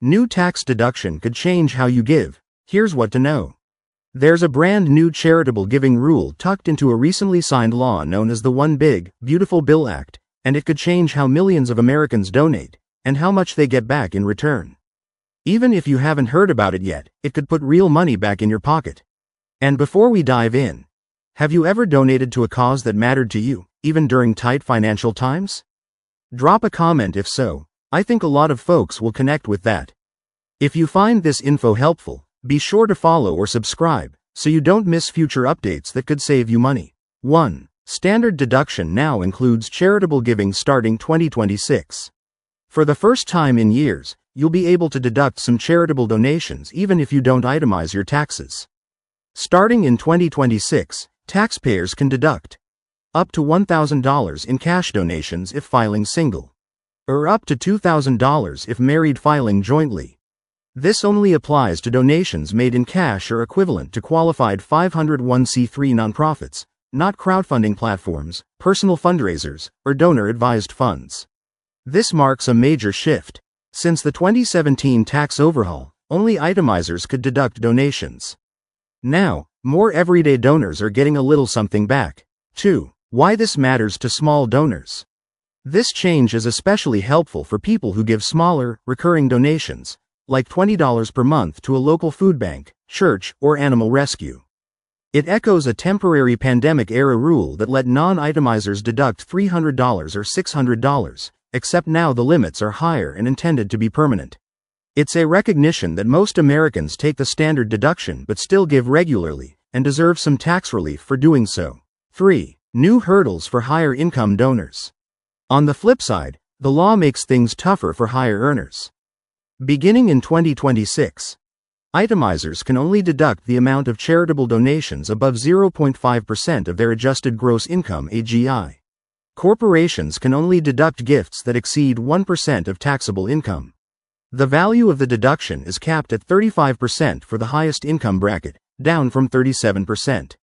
New tax deduction could change how you give. Here's what to know. There's a brand new charitable giving rule tucked into a recently signed law known as the One Big, Beautiful Bill Act, and it could change how millions of Americans donate, and how much they get back in return. Even if you haven't heard about it yet, it could put real money back in your pocket. And before we dive in, have you ever donated to a cause that mattered to you, even during tight financial times? Drop a comment if so. I think a lot of folks will connect with that. If you find this info helpful, be sure to follow or subscribe, so you don't miss future updates that could save you money. 1. Standard deduction now includes charitable giving starting 2026. For the first time in years, you'll be able to deduct some charitable donations even if you don't itemize your taxes. Starting in 2026, taxpayers can deduct up to $1,000 in cash donations if filing single, or up to $2,000 if married filing jointly. This only applies to donations made in cash or equivalent to qualified 501c3 nonprofits, not crowdfunding platforms, personal fundraisers, or donor-advised funds. This marks a major shift. Since the 2017 tax overhaul, only itemizers could deduct donations. Now, more everyday donors are getting a little something back. 2. Why this matters to small donors. This change is especially helpful for people who give smaller, recurring donations, like $20 per month to a local food bank, church, or animal rescue. It echoes a temporary pandemic-era rule that let non-itemizers deduct $300 or $600, except now the limits are higher and intended to be permanent. It's a recognition that most Americans take the standard deduction but still give regularly, and deserve some tax relief for doing so. 3. New hurdles for higher income donors. On the flip side, the law makes things tougher for higher earners. Beginning in 2026, itemizers can only deduct the amount of charitable donations above 0.5% of their adjusted gross income (AGI. Corporations can only deduct gifts that exceed 1% of taxable income. The value of the deduction is capped at 35% for the highest income bracket, down from 37%.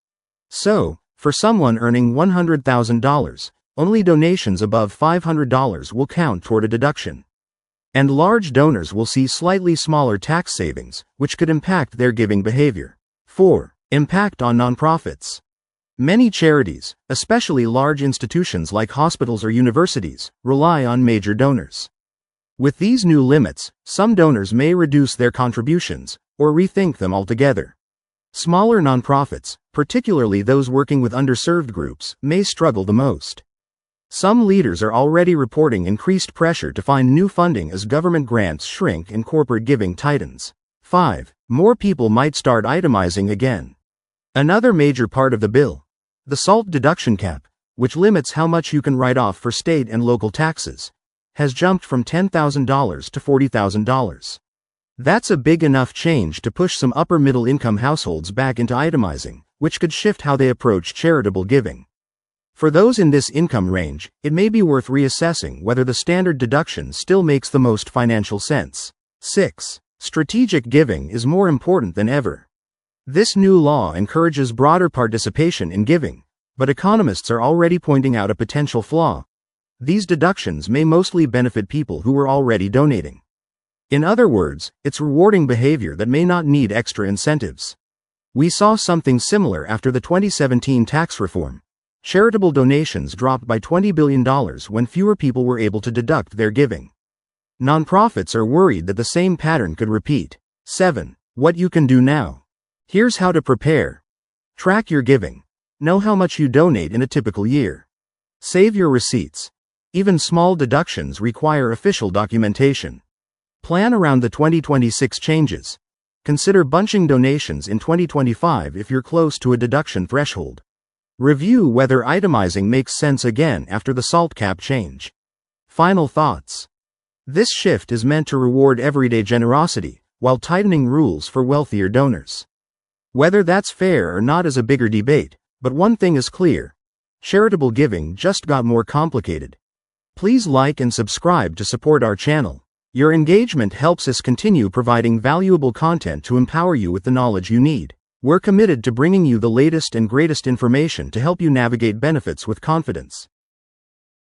So, for someone earning $100,000, only donations above $500 will count toward a deduction. And large donors will see slightly smaller tax savings, which could impact their giving behavior. 4. Impact on nonprofits. Many charities, especially large institutions like hospitals or universities, rely on major donors. With these new limits, some donors may reduce their contributions, or rethink them altogether. Smaller nonprofits, particularly those working with underserved groups, may struggle the most. Some leaders are already reporting increased pressure to find new funding as government grants shrink and corporate giving tightens. 5. More people might start itemizing again. Another major part of the bill, the SALT deduction cap, which limits how much you can write off for state and local taxes, has jumped from $10,000 to $40,000. That's a big enough change to push some upper-middle-income households back into itemizing, which could shift how they approach charitable giving. For those in this income range, it may be worth reassessing whether the standard deduction still makes the most financial sense. 6. Strategic giving is more important than ever. This new law encourages broader participation in giving, but economists are already pointing out a potential flaw. These deductions may mostly benefit people who were already donating. In other words, it's rewarding behavior that may not need extra incentives. We saw something similar after the 2017 tax reform. Charitable donations dropped by $20 billion when fewer people were able to deduct their giving. Nonprofits are worried that the same pattern could repeat. 7. What you can do now. Here's how to prepare. Track your giving. Know how much you donate in a typical year. Save your receipts. Even small deductions require official documentation. Plan around the 2026 changes. Consider bunching donations in 2025 if you're close to a deduction threshold. Review whether itemizing makes sense again after the SALT cap change. Final thoughts. This shift is meant to reward everyday generosity, while tightening rules for wealthier donors. Whether that's fair or not is a bigger debate, but one thing is clear. Charitable giving just got more complicated. Please like and subscribe to support our channel. Your engagement helps us continue providing valuable content to empower you with the knowledge you need. We're committed to bringing you the latest and greatest information to help you navigate benefits with confidence.